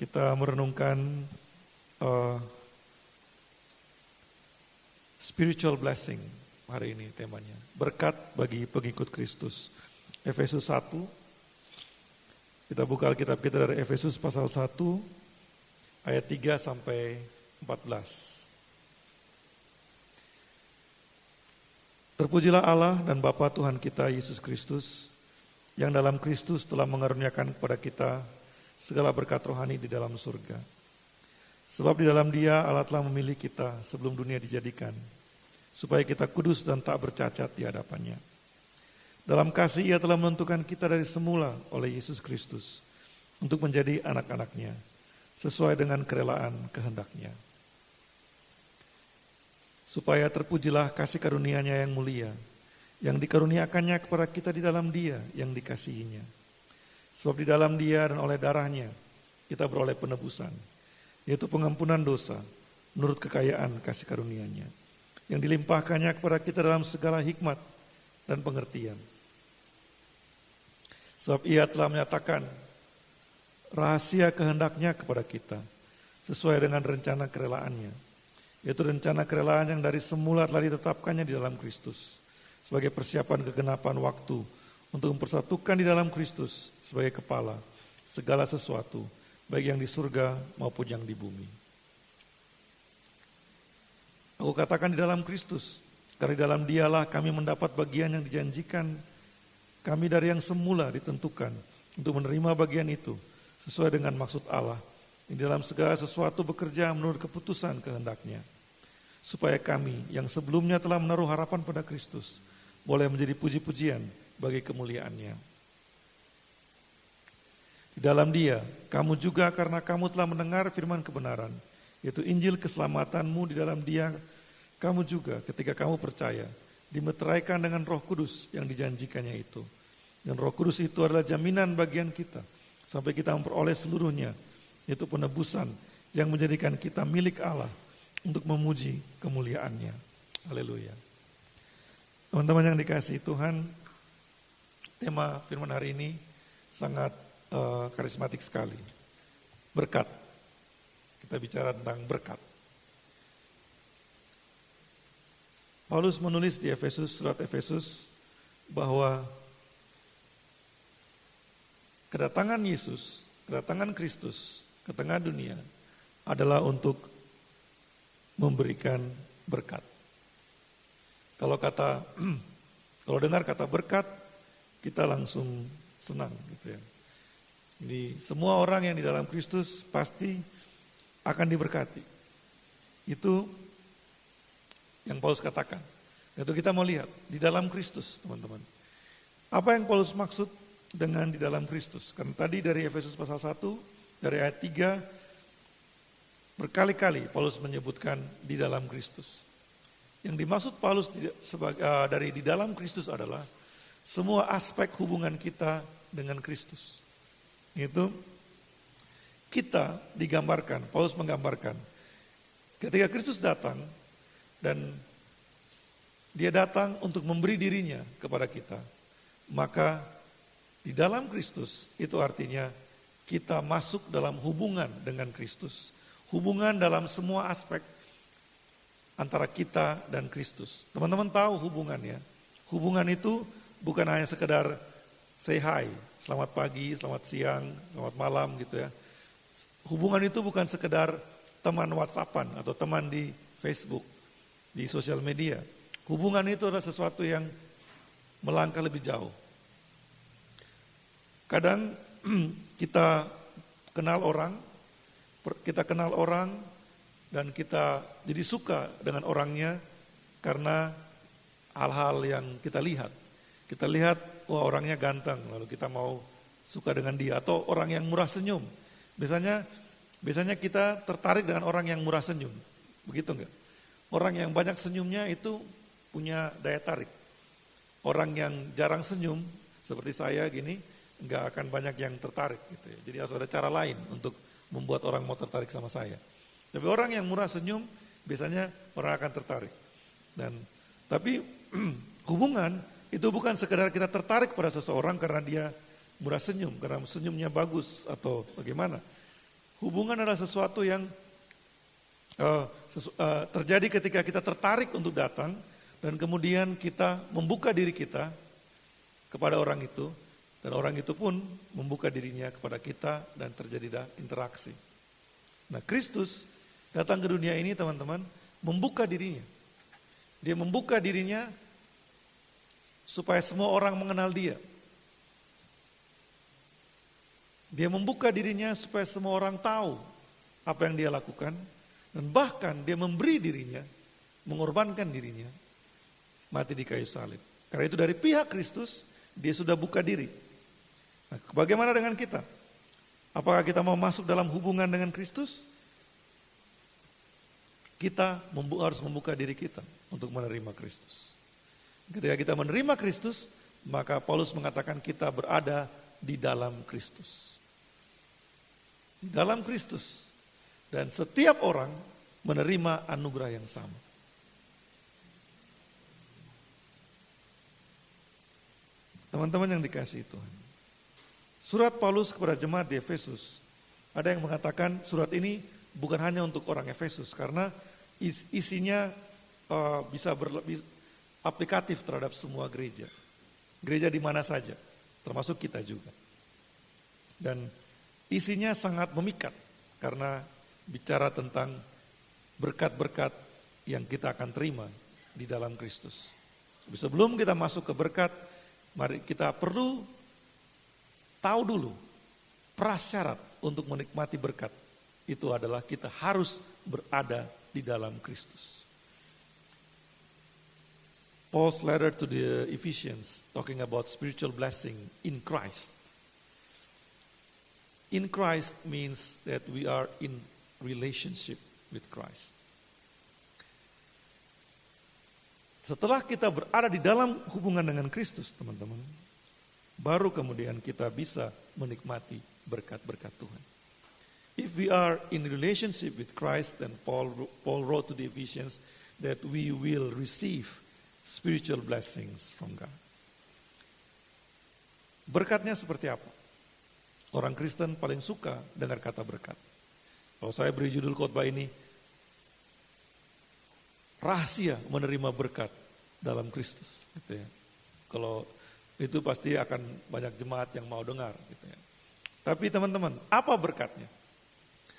Kita merenungkan spiritual blessing hari ini temanya. Berkat bagi pengikut Kristus. Efesus 1. Kita buka Alkitab kita dari Efesus pasal 1 ayat 3 sampai 14. Terpujilah Allah dan Bapa Tuhan kita Yesus Kristus, yang dalam Kristus telah mengaruniakan kepada kita segala berkat rohani di dalam surga. Sebab di dalam Dia Allah telah memilih kita sebelum dunia dijadikan, supaya kita kudus dan tak bercacat di hadapannya. Dalam kasih Ia telah menentukan kita dari semula oleh Yesus Kristus untuk menjadi anak-anaknya, sesuai dengan kerelaan kehendak-Nya. Supaya terpujilah kasih karunia-Nya yang mulia, yang dikaruniakannya kepada kita di dalam Dia yang dikasihinya. Sebab di dalam Dia dan oleh darah-Nya kita beroleh penebusan, yaitu pengampunan dosa menurut kekayaan kasih karunia-Nya, yang dilimpahkannya kepada kita dalam segala hikmat dan pengertian. Sebab Ia telah menyatakan rahasia kehendak-Nya kepada kita, sesuai dengan rencana kerelaan-Nya, yaitu rencana kerelaan yang dari semula telah ditetapkannya di dalam Kristus, sebagai persiapan kegenapan waktu, untuk mempersatukan di dalam Kristus sebagai kepala segala sesuatu, baik yang di surga maupun yang di bumi. Aku katakan di dalam Kristus, karena di dalam Dialah kami mendapat bagian yang dijanjikan kami dari yang semula ditentukan untuk menerima bagian itu, sesuai dengan maksud Allah, yang dalam segala sesuatu bekerja menurut keputusan kehendak-Nya, supaya kami yang sebelumnya telah menaruh harapan pada Kristus, boleh menjadi puji-pujian bagi kemuliaan-Nya. Di dalam Dia, kamu juga karena kamu telah mendengar firman kebenaran, yaitu Injil keselamatanmu, di dalam Dia, kamu juga ketika kamu percaya, dimeteraikan dengan Roh Kudus yang dijanjikannya itu. Dan Roh Kudus itu adalah jaminan bagian kita, sampai kita memperoleh seluruhnya, yaitu penebusan yang menjadikan kita milik Allah untuk memuji kemuliaan-Nya. Haleluya. Teman-teman yang dikasihi Tuhan, tema firman hari ini sangat karismatik sekali. Berkat. Kita bicara tentang berkat. Paulus menulis di Efesus, surat Efesus, bahwa kedatangan Yesus, kedatangan Kristus ke tengah dunia adalah untuk memberikan berkat. Kalau dengar kata berkat, kita langsung senang gitu ya. Jadi semua orang yang di dalam Kristus pasti akan diberkati. Itu yang Paulus katakan. Itu kita mau lihat di dalam Kristus, teman-teman. Apa yang Paulus maksud dengan di dalam Kristus? Karena tadi dari Efesus pasal 1, dari ayat 3, berkali-kali Paulus menyebutkan di dalam Kristus. Yang dimaksud Paulus dari di dalam Kristus adalah semua aspek hubungan kita dengan Kristus. Itu kita digambarkan, Paulus menggambarkan ketika Kristus datang dan Dia datang untuk memberi dirinya kepada kita, maka di dalam Kristus itu artinya kita masuk dalam hubungan dengan Kristus, hubungan dalam semua aspek antara kita dan Kristus. Teman-teman tahu hubungannya. Hubungan itu bukan hanya sekedar say hi, selamat pagi, selamat siang, selamat malam gitu ya. Hubungan itu bukan sekedar teman WhatsAppan atau teman di Facebook, di sosial media. Hubungan itu adalah sesuatu yang melangkah lebih jauh. Kadang kita kenal orang dan kita jadi suka dengan orangnya karena hal-hal yang kita lihat. Kita lihat, wah orangnya ganteng, lalu kita mau suka dengan dia. Atau orang yang murah senyum. Biasanya kita tertarik dengan orang yang murah senyum. Begitu enggak? Orang yang banyak senyumnya itu punya daya tarik. Orang yang jarang senyum, seperti saya gini, enggak akan banyak yang tertarik. Gitu ya. Jadi harus ada cara lain untuk membuat orang mau tertarik sama saya. Tapi orang yang murah senyum, biasanya orang akan tertarik. Tapi hubungan itu bukan sekedar kita tertarik pada seseorang karena dia murah senyum, karena senyumnya bagus atau bagaimana. Hubungan adalah sesuatu yang terjadi ketika kita tertarik untuk datang dan kemudian kita membuka diri kita kepada orang itu dan orang itu pun membuka dirinya kepada kita dan terjadi interaksi. Nah, Kristus datang ke dunia ini teman-teman membuka dirinya. Dia membuka dirinya supaya semua orang mengenal dia. Dia membuka dirinya supaya semua orang tahu apa yang dia lakukan. Dan bahkan dia memberi dirinya, mengorbankan dirinya, mati di kayu salib. Karena itu dari pihak Kristus, dia sudah buka diri. Nah, bagaimana dengan kita? Apakah kita mau masuk dalam hubungan dengan Kristus? Kita harus membuka diri kita untuk menerima Kristus. Ketika kita menerima Kristus, maka Paulus mengatakan kita berada di dalam Kristus. Di dalam Kristus. Dan setiap orang menerima anugerah yang sama. Teman-teman yang dikasihi Tuhan. Surat Paulus kepada jemaat di Efesus. Ada yang mengatakan surat ini bukan hanya untuk orang Efesus. Karena isinya bisa aplikatif terhadap semua gereja. Gereja di mana saja. Termasuk kita juga. Dan isinya sangat memikat. Karena bicara tentang berkat-berkat yang kita akan terima di dalam Kristus. Sebelum kita masuk ke berkat, mari kita perlu tahu dulu prasyarat untuk menikmati berkat. Itu adalah kita harus berada di dalam Kristus. Paul's letter to the Ephesians talking about spiritual blessing in Christ. In Christ means that we are in relationship with Christ. Setelah kita berada di dalam hubungan dengan Kristus, teman-teman, baru kemudian kita bisa menikmati berkat-berkat Tuhan. If we are in relationship with Christ, then Paul wrote to the Ephesians that we will receive spiritual blessings from God. Berkatnya seperti apa? Orang Kristen paling suka dengar kata berkat. Kalau saya beri judul khotbah ini, rahasia menerima berkat dalam Kristus. Gitu ya. Kalau itu pasti akan banyak jemaat yang mau dengar. Gitu ya. Tapi teman-teman, apa berkatnya?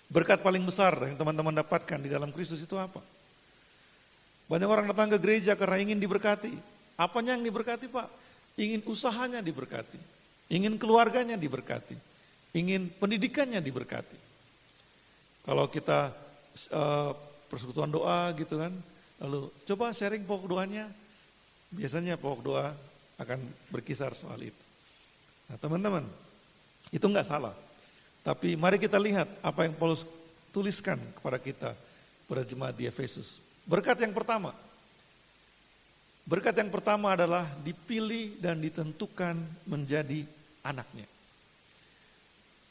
Berkat paling besar yang teman-teman dapatkan di dalam Kristus itu apa? Banyak orang datang ke gereja karena ingin diberkati. Apanya yang diberkati, Pak? Ingin usahanya diberkati. Ingin keluarganya diberkati. Ingin pendidikannya diberkati. Kalau kita persekutuan doa gitu kan, lalu coba sharing pokok doanya, biasanya pokok doa akan berkisar soal itu. Nah teman-teman, itu enggak salah. Tapi mari kita lihat apa yang Paulus tuliskan kepada kita, pada jemaat di Efesus. Berkat yang pertama adalah dipilih dan ditentukan menjadi anaknya.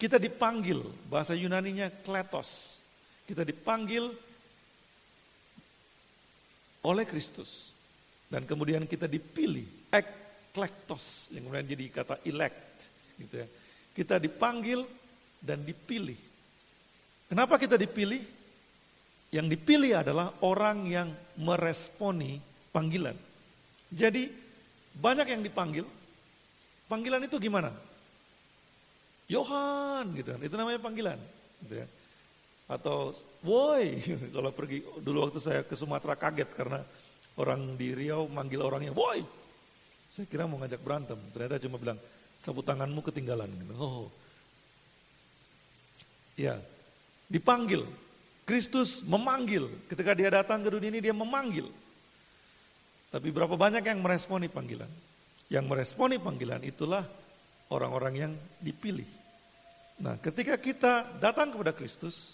Kita dipanggil, bahasa Yunaninya kletos. Kita dipanggil oleh Kristus. Dan kemudian kita dipilih, eklektos, yang kemudian jadi kata elect. Gitu ya. Kita dipanggil dan dipilih. Kenapa kita dipilih? Yang dipilih adalah orang yang meresponi panggilan. Jadi banyak yang dipanggil, panggilan itu gimana? Yohan gitu kan, itu namanya panggilan gitu ya. Atau woi, kalau pergi dulu waktu saya ke Sumatera kaget karena orang di Riau manggil orangnya woi. Saya kira mau ngajak berantem, ternyata cuma bilang sapu tanganmu ketinggalan gitu. Oh. Ya, dipanggil. Kristus memanggil, ketika dia datang ke dunia ini dia memanggil. Tapi berapa banyak yang meresponi panggilan? Yang meresponi panggilan itulah orang-orang yang dipilih. Nah, ketika kita datang kepada Kristus,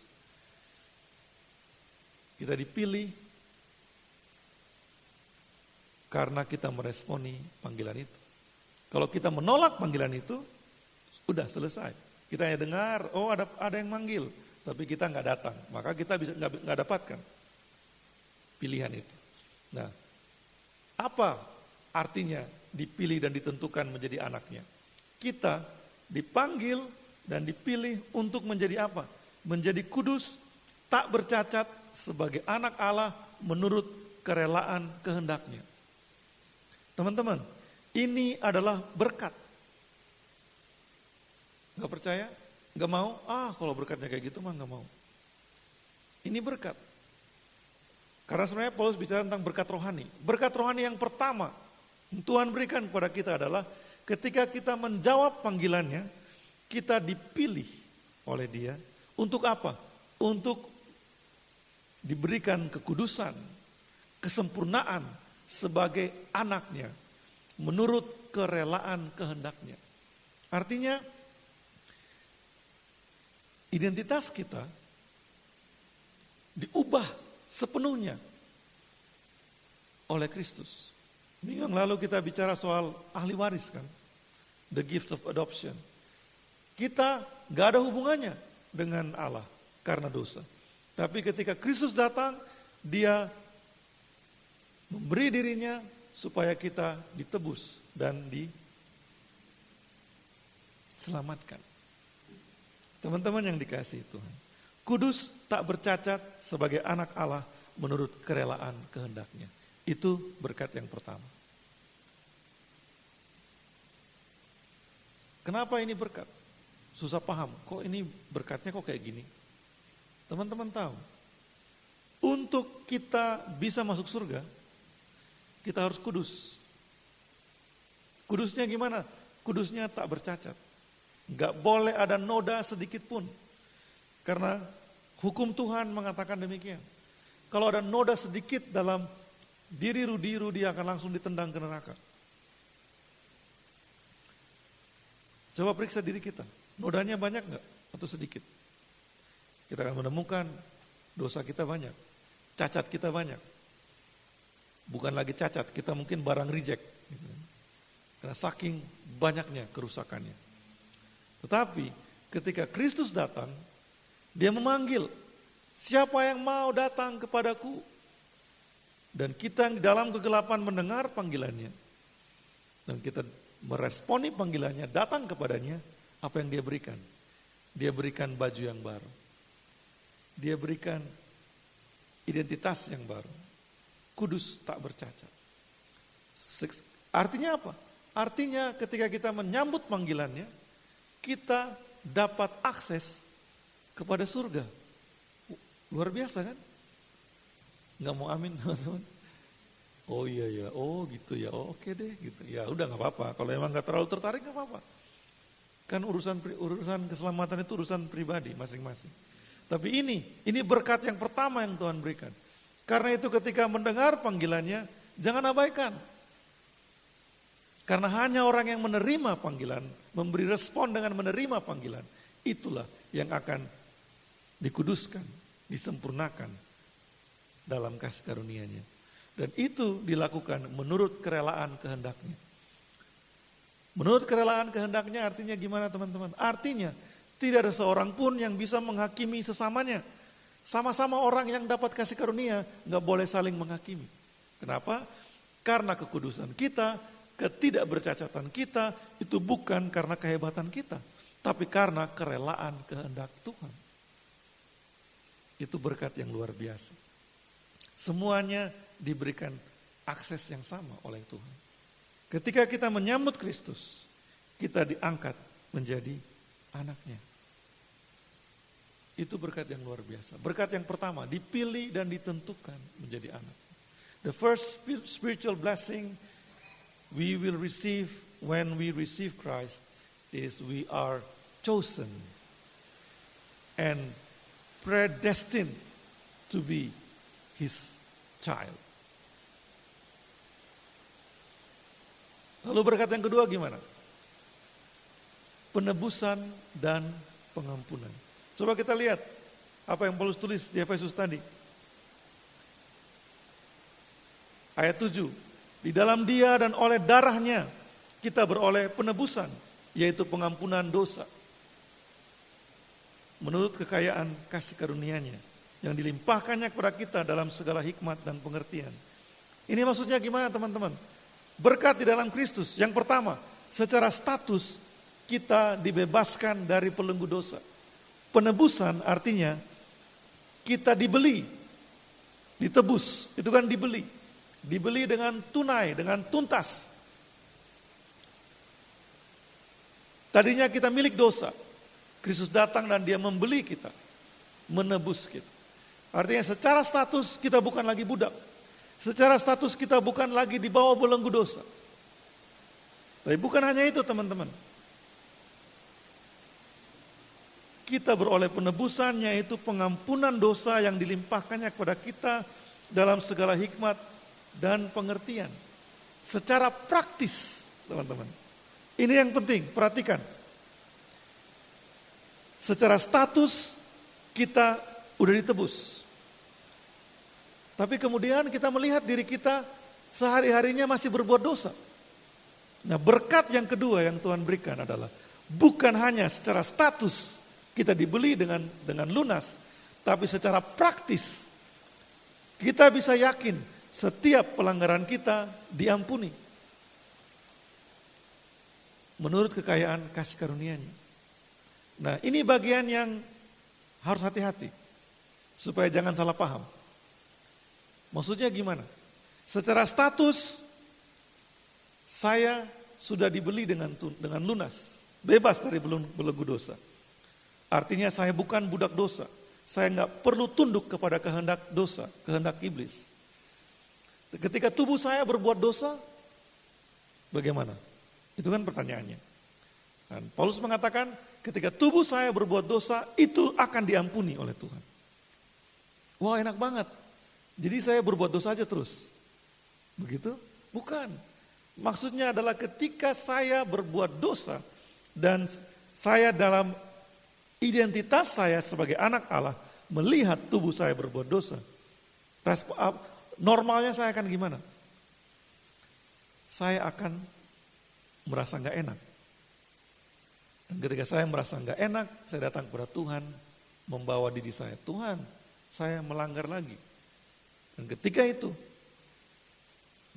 kita dipilih karena kita meresponi panggilan itu. Kalau kita menolak panggilan itu, udah selesai. Kita hanya dengar, oh ada yang manggil, tapi kita nggak datang, maka kita bisa nggak dapatkan pilihan itu. Nah, apa artinya dipilih dan ditentukan menjadi anaknya? Kita dipanggil dan dipilih untuk menjadi apa? menjadi kudus, tak bercacat sebagai anak Allah menurut kerelaan kehendaknya. Teman-teman, ini adalah berkat. Gak percaya? Gak mau? Kalau berkatnya kayak gitu mah gak mau. Ini berkat. Karena sebenarnya Paulus bicara tentang berkat rohani. Berkat rohani yang pertama yang Tuhan berikan kepada kita adalah ketika kita menjawab panggilannya, kita dipilih oleh Dia. Untuk apa? Untuk diberikan kekudusan, kesempurnaan sebagai anaknya menurut kerelaan kehendaknya. Artinya identitas kita diubah sepenuhnya oleh Kristus. Minggu yang lalu kita bicara soal ahli waris kan, the gift of adoption. Kita gak ada hubungannya dengan Allah karena dosa. Tapi ketika Kristus datang, Dia memberi dirinya supaya kita ditebus dan diselamatkan. Teman-teman yang dikasihi Tuhan, kudus tak bercacat sebagai anak Allah menurut kerelaan kehendaknya. Itu berkat yang pertama. Kenapa ini berkat? Susah paham, kok ini berkatnya kok kayak gini? Teman-teman tahu, untuk kita bisa masuk surga, kita harus kudus. Kudusnya gimana? Kudusnya tak bercacat. Gak boleh ada noda sedikit pun. Karena hukum Tuhan mengatakan demikian. Kalau ada noda sedikit dalam diri Rudi akan langsung ditendang ke neraka. Coba periksa diri kita. Nodanya banyak gak? Atau sedikit? Kita akan menemukan dosa kita banyak. Cacat kita banyak. Bukan lagi cacat, kita mungkin barang reject. Karena saking banyaknya kerusakannya. Tetapi ketika Kristus datang, Dia memanggil, siapa yang mau datang kepadaku? Dan kita yang di dalam kegelapan mendengar panggilannya. Dan kita meresponi panggilannya, datang kepadanya, apa yang Dia berikan? Dia berikan baju yang baru. Dia berikan identitas yang baru. Kudus tak bercacat. Artinya apa? Artinya ketika kita menyambut panggilannya, kita dapat akses kepada surga. Luar biasa kan? Nggak mau amin teman-teman? Oh iya ya, oh gitu ya, oh, oke deh gitu. Ya udah nggak apa-apa. Kalau emang nggak terlalu tertarik nggak apa-apa. Kan urusan keselamatan itu urusan pribadi masing-masing. Tapi ini berkat yang pertama yang Tuhan berikan. Karena itu ketika mendengar panggilannya, jangan abaikan. Karena hanya orang yang menerima panggilan, memberi respon dengan menerima panggilan, itulah yang akan dikuduskan, disempurnakan dalam kasih karunia-Nya. Dan itu dilakukan menurut kerelaan kehendaknya. Menurut kerelaan kehendaknya artinya gimana teman-teman? Artinya tidak ada seorang pun yang bisa menghakimi sesamanya. Sama-sama orang yang dapat kasih karunia gak boleh saling menghakimi. Kenapa? Karena kekudusan kita, ketidakbercacatan kita itu bukan karena kehebatan kita, tapi karena kerelaan kehendak Tuhan. Itu berkat yang luar biasa. Semuanya diberikan akses yang sama oleh Tuhan. Ketika kita menyambut Kristus, kita diangkat menjadi anaknya. Itu berkat yang luar biasa. Berkat yang pertama, dipilih dan ditentukan menjadi anak. The first spiritual blessing we will receive when we receive Christ is we are chosen and predestined to be His child. Lalu berkat yang kedua gimana? Penebusan dan pengampunan. Coba kita lihat apa yang Paulus tulis di Efesus tadi. Ayat 7. Di dalam Dia dan oleh darahnya kita beroleh penebusan, yaitu pengampunan dosa. Menurut kekayaan kasih karunia-Nya yang dilimpahkannya kepada kita dalam segala hikmat dan pengertian. Ini maksudnya gimana teman-teman? Berkat di dalam Kristus. Yang pertama, secara status kita dibebaskan dari pelenggu dosa. Penebusan artinya kita dibeli, ditebus, itu kan dibeli. Dibeli dengan tunai, dengan tuntas. Tadinya kita milik dosa. Kristus datang dan dia membeli kita, menebus kita. Artinya secara status kita bukan lagi budak. Secara status kita bukan lagi di bawah belenggu dosa. Tapi bukan hanya itu teman-teman. Kita beroleh penebusan, yaitu pengampunan dosa yang dilimpahkannya kepada kita dalam segala hikmat dan pengertian. Secara praktis, teman-teman. Ini yang penting, perhatikan. Secara status kita udah ditebus. Tapi kemudian kita melihat diri kita sehari-harinya masih berbuat dosa. Nah, berkat yang kedua yang Tuhan berikan adalah bukan hanya secara status kita dibeli dengan lunas, tapi secara praktis kita bisa yakin setiap pelanggaran kita diampuni menurut kekayaan kasih karunia-Nya. Nah, ini bagian yang harus hati-hati supaya jangan salah paham. Maksudnya gimana? Secara status saya sudah dibeli dengan lunas, bebas dari belenggu dosa. Artinya saya bukan budak dosa. Saya nggak perlu tunduk kepada kehendak dosa, kehendak iblis. Ketika tubuh saya berbuat dosa, bagaimana? Itu kan pertanyaannya. Dan Paulus mengatakan ketika tubuh saya berbuat dosa, itu akan diampuni oleh Tuhan. Wah, enak banget. Jadi saya berbuat dosa aja terus. Begitu? Bukan. Maksudnya adalah ketika saya berbuat dosa dan saya dalam identitas saya sebagai anak Allah melihat tubuh saya berbuat dosa, normalnya saya akan gimana? Saya akan merasa gak enak. Dan ketika saya merasa gak enak, saya datang kepada Tuhan, membawa diri saya, Tuhan, saya melanggar lagi. Dan ketika itu,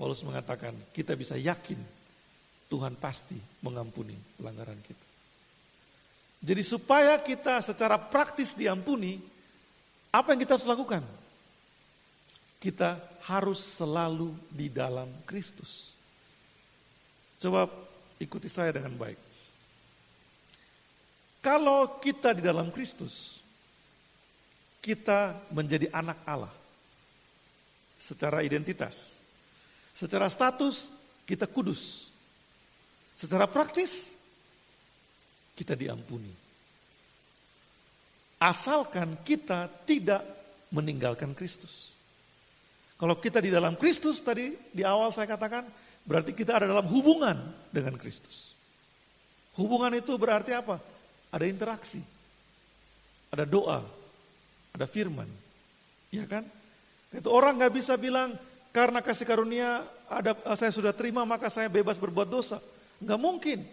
Paulus mengatakan kita bisa yakin Tuhan pasti mengampuni pelanggaran kita. Jadi supaya kita secara praktis diampuni, apa yang kita harus lakukan? Kita harus selalu di dalam Kristus. Coba ikuti saya dengan baik. Kalau kita di dalam Kristus, kita menjadi anak Allah. Secara identitas. Secara status, kita kudus. Secara praktis, kita diampuni. Asalkan kita tidak meninggalkan Kristus. Kalau kita di dalam Kristus, tadi di awal saya katakan, berarti kita ada dalam hubungan dengan Kristus. Hubungan itu berarti apa? Ada interaksi, ada doa, ada firman. Ya kan? Itu orang gak bisa bilang, karena kasih karunia saya sudah terima maka saya bebas berbuat dosa. Gak mungkin.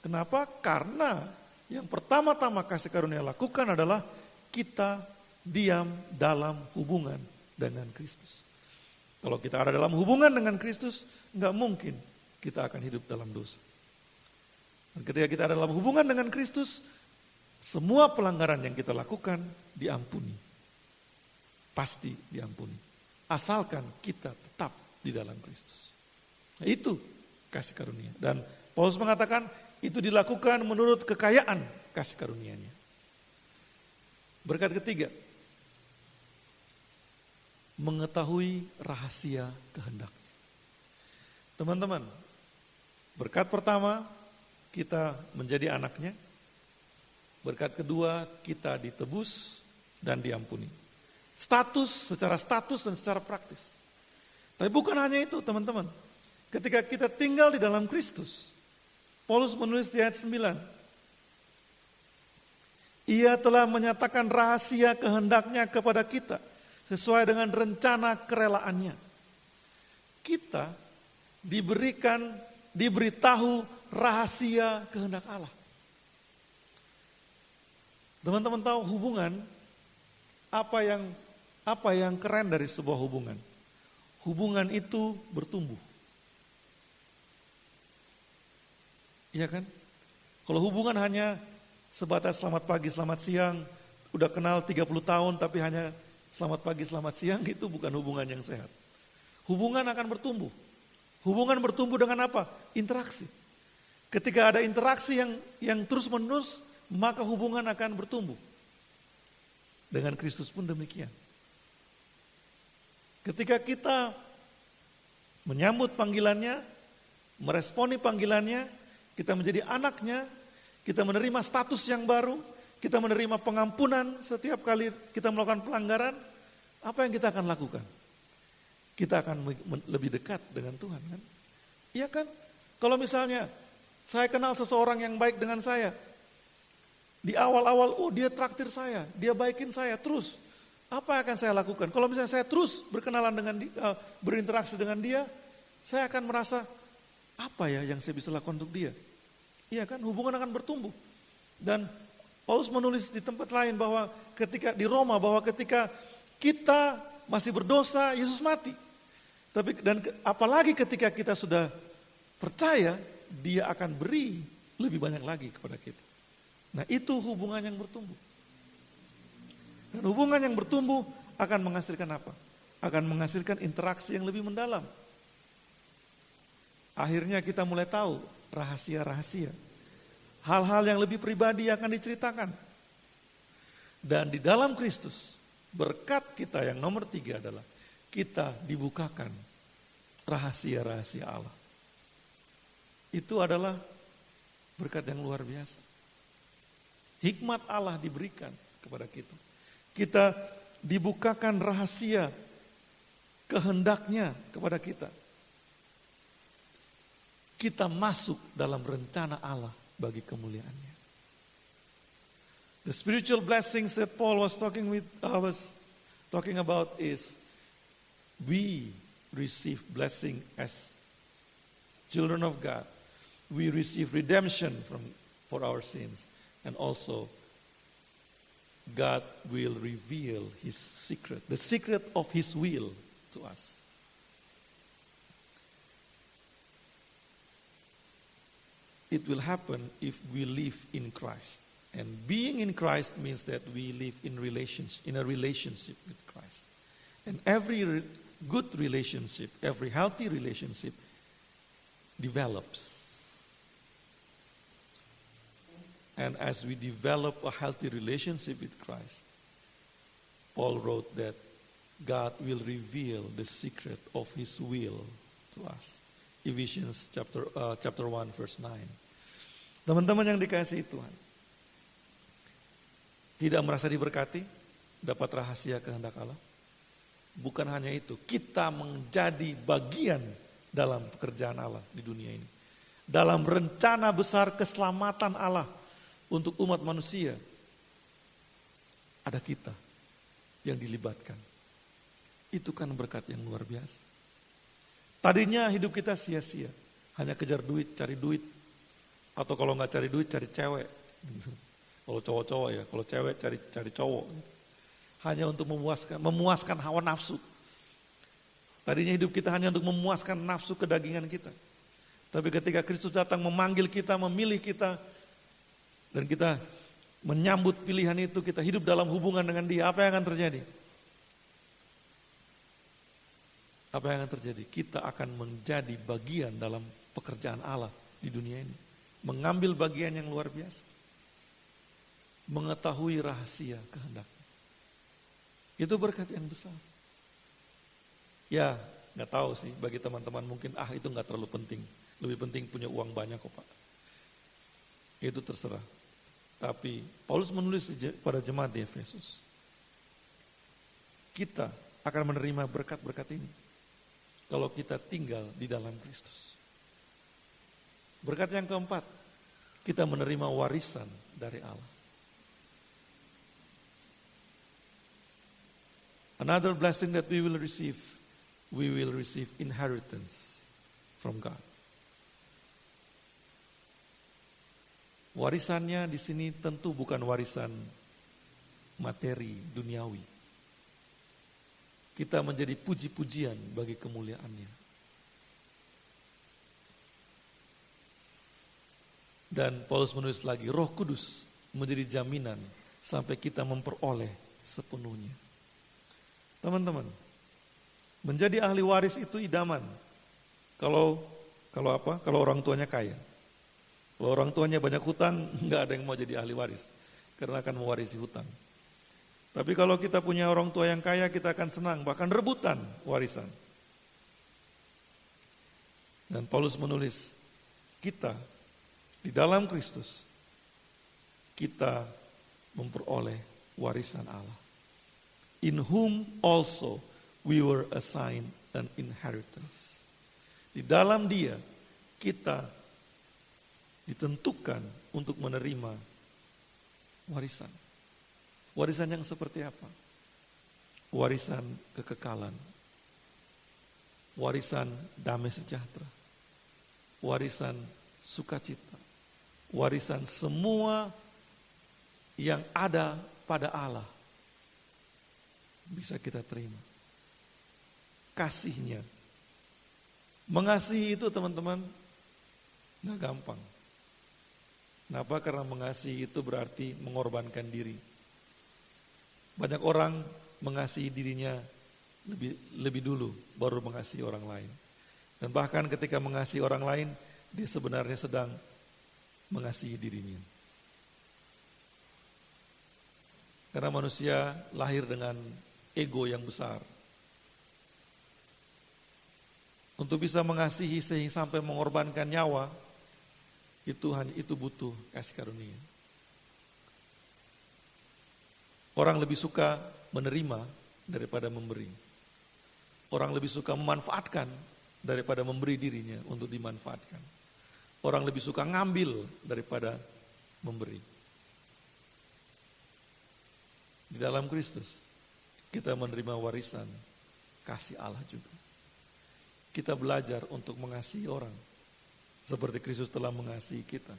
Kenapa? Karena yang pertama-tama kasih karunia lakukan adalah kita diam dalam hubungan dengan Kristus. Kalau kita ada dalam hubungan dengan Kristus, nggak mungkin kita akan hidup dalam dosa. Dan ketika kita ada dalam hubungan dengan Kristus, semua pelanggaran yang kita lakukan diampuni. Pasti diampuni. Asalkan kita tetap di dalam Kristus. Nah, itu kasih karunia. Dan Paulus mengatakan, itu dilakukan menurut kekayaan kasih karunia-Nya. Berkat ketiga, mengetahui rahasia kehendak-Nya. Teman-teman, berkat pertama kita menjadi anaknya. Berkat kedua kita ditebus dan diampuni. Secara status dan secara praktis. Tapi bukan hanya itu teman-teman. Ketika kita tinggal di dalam Kristus, Paulus menulis di ayat 9. Ia telah menyatakan rahasia kehendak-Nya kepada kita sesuai dengan rencana kerelaannya. Kita diberitahu rahasia kehendak Allah. Teman-teman tahu hubungan, apa yang keren dari sebuah hubungan? Hubungan itu bertumbuh. Iya kan? Kalau hubungan hanya sebatas selamat pagi, selamat siang, udah kenal 30 tahun tapi hanya selamat pagi, selamat siang, itu bukan hubungan yang sehat. Hubungan akan bertumbuh. Hubungan bertumbuh dengan apa? Interaksi. Ketika ada interaksi yang terus-menerus, maka hubungan akan bertumbuh. Dengan Kristus pun demikian. Ketika kita menyambut panggilannya, meresponi panggilannya, kita menjadi anaknya, kita menerima status yang baru, kita menerima pengampunan setiap kali kita melakukan pelanggaran, apa yang kita akan lakukan? Kita akan lebih dekat dengan Tuhan, kan? Iya kan? Kalau misalnya saya kenal seseorang yang baik dengan saya, di awal-awal, dia traktir saya, dia baikin saya terus. Apa yang akan saya lakukan? Kalau misalnya saya terus berkenalan dengan dia, berinteraksi dengan dia, saya akan merasa, apa ya yang saya bisa lakukan untuk dia? Iya kan? Hubungan akan bertumbuh. Dan Paulus menulis di tempat lain bahwa ketika di Roma, bahwa ketika kita masih berdosa, Yesus mati. Dan apalagi ketika kita sudah percaya, dia akan beri lebih banyak lagi kepada kita. Nah, itu hubungan yang bertumbuh. Dan hubungan yang bertumbuh akan menghasilkan apa? Akan menghasilkan interaksi yang lebih mendalam. Akhirnya kita mulai tahu rahasia-rahasia. Hal-hal yang lebih pribadi akan diceritakan. Dan di dalam Kristus, berkat kita yang nomor 3 adalah kita dibukakan rahasia-rahasia Allah. Itu adalah berkat yang luar biasa. Hikmat Allah diberikan kepada kita. Kita dibukakan rahasia kehendaknya kepada kita. Kita masuk dalam rencana Allah bagi kemuliaannya. The spiritual blessings that Paul was talking about is we receive blessing as children of God. We receive redemption for our sins, and also God will reveal His secret, the secret of His will to us. It will happen if we live in Christ. And being in Christ means that we live in a relationship with Christ. And every good relationship, every healthy relationship develops. And as we develop a healthy relationship with Christ, Paul wrote that God will reveal the secret of His will to us. Ephesians chapter 1 verse 9. Teman-teman yang dikasihi Tuhan, tidak merasa diberkati, dapat rahasia kehendak Allah? Bukan hanya itu, kita menjadi bagian dalam pekerjaan Allah di dunia ini. Dalam rencana besar keselamatan Allah untuk umat manusia, ada kita yang dilibatkan. Itu kan berkat yang luar biasa. Tadinya hidup kita sia-sia, hanya kejar duit, cari duit. Atau kalau nggak cari duit, cari cewek. Kalau cowok-cowok ya, kalau cewek cari cowok. Hanya untuk memuaskan hawa nafsu. Tadinya hidup kita hanya untuk memuaskan nafsu kedagingan kita. Tapi ketika Kristus datang memanggil kita, memilih kita, dan kita menyambut pilihan itu, kita hidup dalam hubungan dengan Dia, apa yang akan terjadi? Apa yang akan terjadi? Kita akan menjadi bagian dalam pekerjaan Allah di dunia ini. Mengambil bagian yang luar biasa. Mengetahui rahasia kehendaknya. Itu berkat yang besar. Ya, gak tahu sih, bagi teman-teman mungkin itu gak terlalu penting. Lebih penting punya uang banyak kok Pak. Itu terserah. Tapi Paulus menulis pada jemaat di Efesus, kita akan menerima berkat-berkat ini kalau kita tinggal di dalam Kristus. Berkat yang keempat, kita menerima warisan dari Allah. Another blessing that we will receive inheritance from God. Warisannya di sini tentu bukan warisan materi duniawi. Kita menjadi puji-pujian bagi kemuliaannya. Dan Paulus menulis lagi, Roh Kudus menjadi jaminan sampai kita memperoleh sepenuhnya. Teman-teman, menjadi ahli waris itu idaman. Kalau orang tuanya kaya. Kalau orang tuanya banyak hutang, nggak ada yang mau jadi ahli waris karena akan mewarisi hutang. Tapi kalau kita punya orang tua yang kaya, kita akan senang, bahkan rebutan warisan. Dan Paulus menulis, kita di dalam Kristus, kita memperoleh warisan Allah. In whom also we were assigned an inheritance. Di dalam Dia, kita ditentukan untuk menerima warisan. Warisan yang seperti apa? Warisan kekekalan. Warisan damai sejahtera. Warisan sukacita. Warisan semua yang ada pada Allah bisa kita terima. Kasih-Nya. Mengasihi itu teman-teman gak gampang. Kenapa? Karena mengasihi itu berarti mengorbankan diri. Banyak orang mengasihi dirinya lebih dulu baru mengasihi orang lain. Dan bahkan ketika mengasihi orang lain, dia sebenarnya sedang mengasihi dirinya. Karena manusia lahir dengan ego yang besar. Untuk bisa mengasihi sehingga sampai mengorbankan nyawa, itu butuh kasih karunia. Orang lebih suka menerima daripada memberi. Orang lebih suka memanfaatkan daripada memberi dirinya untuk dimanfaatkan. Orang lebih suka ngambil daripada memberi. Di dalam Kristus, kita menerima warisan kasih Allah juga. Kita belajar untuk mengasihi orang seperti Kristus telah mengasihi kita.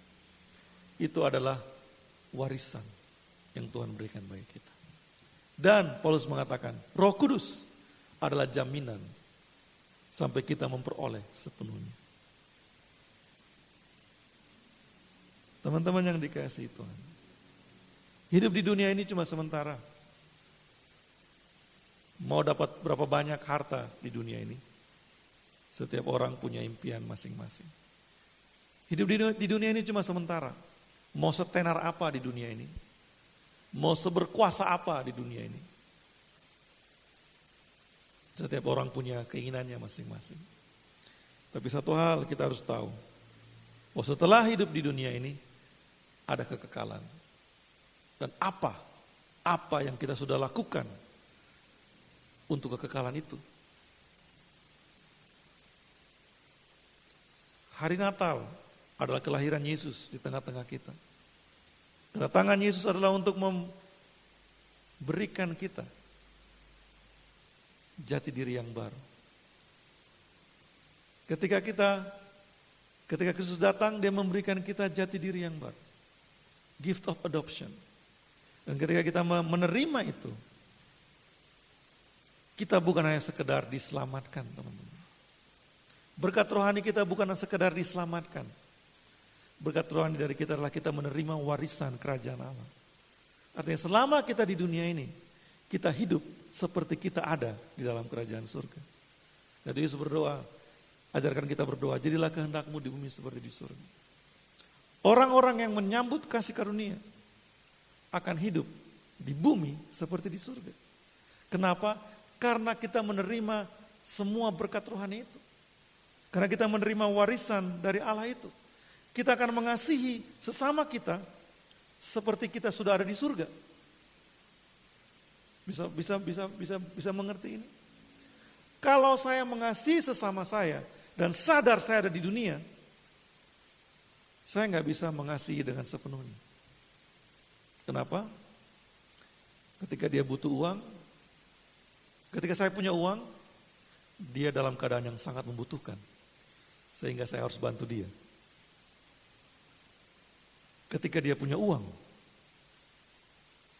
Itu adalah warisan yang Tuhan berikan bagi kita. Dan Paulus mengatakan, Roh Kudus adalah jaminan sampai kita memperoleh sepenuhnya. Teman-teman yang dikasihi Tuhan, hidup di dunia ini cuma sementara. Mau dapat berapa banyak harta di dunia ini? Setiap orang punya impian masing-masing. Hidup di dunia ini cuma sementara. Mau setenar apa di dunia ini? Mau seberkuasa apa di dunia ini? Setiap orang punya keinginannya masing-masing. Tapi satu hal kita harus tahu, bahwa setelah hidup di dunia ini ada kekekalan. Dan apa yang kita sudah lakukan untuk kekekalan itu? Hari Natal adalah kelahiran Yesus di tengah-tengah kita. Kedatangan Yesus adalah untuk memberikan kita jati diri yang baru. Ketika Kristus datang, Dia memberikan kita jati diri yang baru. Gift of adoption. Dan ketika kita menerima itu, kita bukan hanya sekedar diselamatkan, teman-teman. Berkat rohani kita bukan sekedar diselamatkan. Berkat rohani dari kita adalah kita menerima warisan kerajaan Allah. Artinya selama kita di dunia ini, kita hidup seperti kita ada di dalam kerajaan surga. Jadi Yesus berdoa, ajarkan kita berdoa, jadilah kehendak-Mu di bumi seperti di surga. Orang-orang yang menyambut kasih karunia akan hidup di bumi seperti di surga. Kenapa? Karena kita menerima semua berkat rohani itu. Karena kita menerima warisan dari Allah itu. Kita akan mengasihi sesama kita seperti kita sudah ada di surga. Bisa mengerti ini? Kalau saya mengasihi sesama saya dan sadar saya ada di dunia, saya nggak bisa mengasihi dengan sepenuhnya. Kenapa? Ketika dia butuh uang, ketika saya punya uang, dia dalam keadaan yang sangat membutuhkan. Sehingga saya harus bantu dia. Ketika dia punya uang,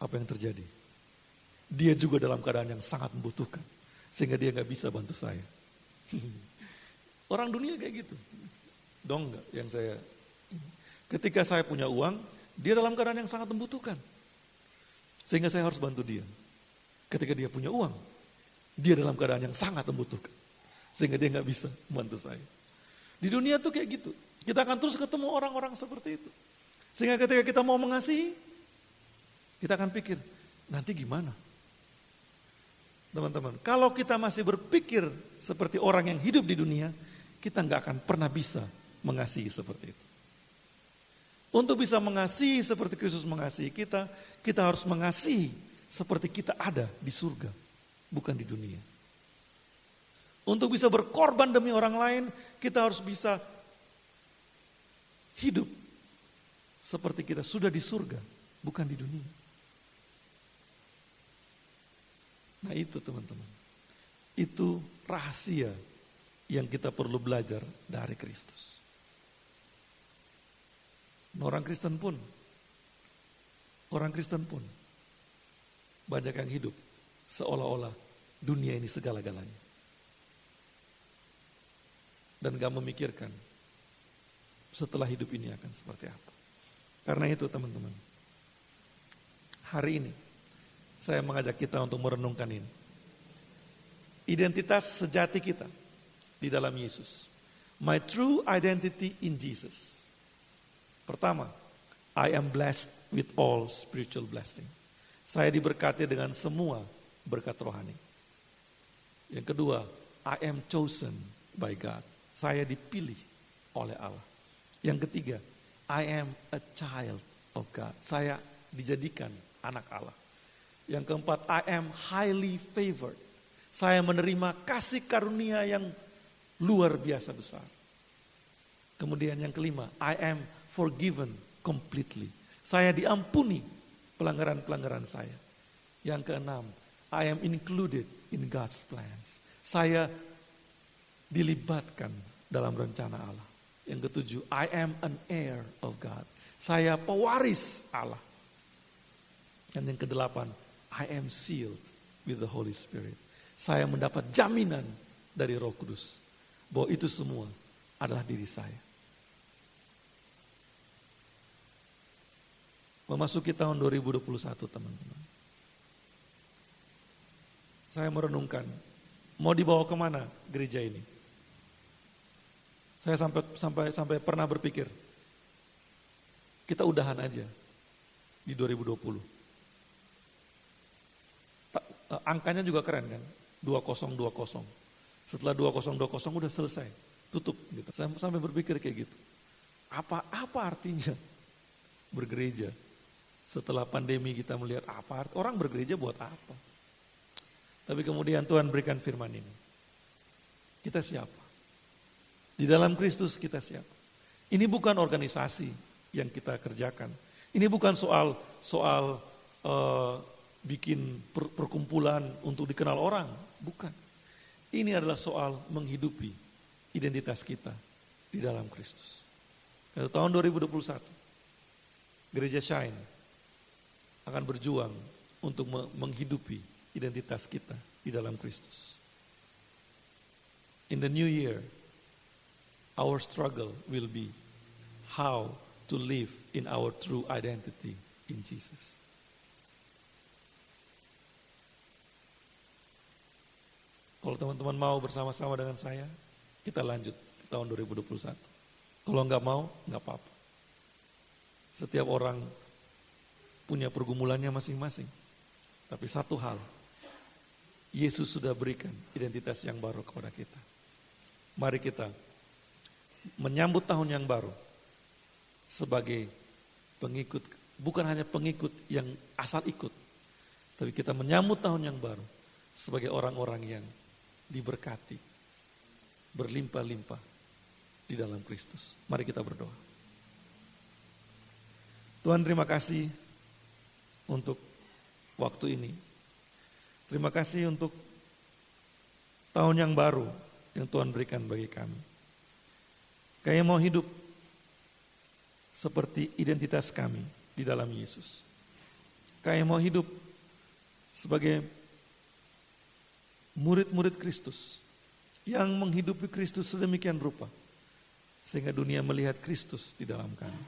apa yang terjadi? Dia juga dalam keadaan yang sangat membutuhkan. Sehingga dia gak bisa bantu saya. Orang dunia kayak gitu. Dong gak yang saya... Ketika saya punya uang, Dia dalam keadaan yang sangat membutuhkan. Sehingga saya harus bantu dia. Ketika dia punya uang, dia dalam keadaan yang sangat membutuhkan. Sehingga dia nggak bisa membantu saya. Di dunia tuh kayak gitu. Kita akan terus ketemu orang-orang seperti itu. Sehingga ketika kita mau mengasihi, kita akan pikir, nanti gimana? Teman-teman, kalau kita masih berpikir seperti orang yang hidup di dunia, kita nggak akan pernah bisa mengasihi seperti itu. Untuk bisa mengasihi seperti Kristus mengasihi kita, kita harus mengasihi seperti kita ada di surga, bukan di dunia. Untuk bisa berkorban demi orang lain, kita harus bisa hidup seperti kita sudah di surga, bukan di dunia. Nah itu teman-teman, itu rahasia yang kita perlu belajar dari Kristus. Orang Kristen pun banyak yang hidup seolah-olah dunia ini segala-galanya. Dan gak memikirkan setelah hidup ini akan seperti apa. Karena itu teman-teman, hari ini saya mengajak kita untuk merenungkan ini. Identitas sejati kita di dalam Yesus. My true identity in Jesus. Pertama, I am blessed with all spiritual blessing. Saya diberkati dengan semua berkat rohani. Yang kedua, I am chosen by God. Saya dipilih oleh Allah. Yang ketiga, I am a child of God. Saya dijadikan anak Allah. Yang keempat, I am highly favored. Saya menerima kasih karunia yang luar biasa besar. Kemudian yang kelima, I am forgiven completely. Saya diampuni pelanggaran-pelanggaran saya. Yang keenam, I am included in God's plans. Saya dilibatkan dalam rencana Allah. Yang ketujuh, I am an heir of God. Saya pewaris Allah. Dan yang kedelapan, I am sealed with the Holy Spirit. Saya mendapat jaminan dari Roh Kudus bahwa itu semua adalah diri saya. Memasuki tahun 2021 teman-teman. Saya merenungkan, mau dibawa kemana gereja ini? Saya sampai pernah berpikir, kita udahan aja di 2020. Angkanya juga keren kan, 2020. Setelah 2020 udah selesai, tutup. Gitu. Saya sampai berpikir kayak gitu. Apa artinya bergereja? Setelah pandemi kita melihat orang bergereja buat apa? Tapi kemudian Tuhan berikan firman ini. Kita siapa? Di dalam Kristus kita siapa? Ini bukan organisasi yang kita kerjakan. Ini bukan soal bikin perkumpulan untuk dikenal orang. Bukan. Ini adalah soal menghidupi identitas kita di dalam Kristus. Tahun 2021, Gereja Shine akan berjuang untuk menghidupi identitas kita di dalam Kristus. In the new year, our struggle will be how to live in our true identity in Jesus. Kalau teman-teman mau bersama-sama dengan saya, kita lanjut ke tahun 2021. Kalau nggak mau, nggak apa-apa. Setiap orang punya pergumulannya masing-masing. Tapi satu hal, Yesus sudah berikan identitas yang baru kepada kita. Mari kita menyambut tahun yang baru sebagai pengikut, bukan hanya pengikut yang asal ikut, tapi kita menyambut tahun yang baru sebagai orang-orang yang diberkati, berlimpah-limpah di dalam Kristus. Mari kita berdoa. Tuhan, terima kasih untuk waktu ini. Terima kasih untuk tahun yang baru yang Tuhan berikan bagi kami. Kami mau hidup seperti identitas kami di dalam Yesus. Kami mau hidup sebagai murid-murid Kristus yang menghidupi Kristus sedemikian rupa sehingga dunia melihat Kristus di dalam kami.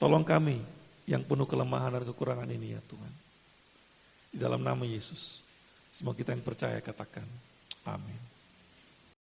Tolong kami yang penuh kelemahan dan kekurangan ini ya Tuhan. Di dalam nama Yesus. Semua kita yang percaya katakan.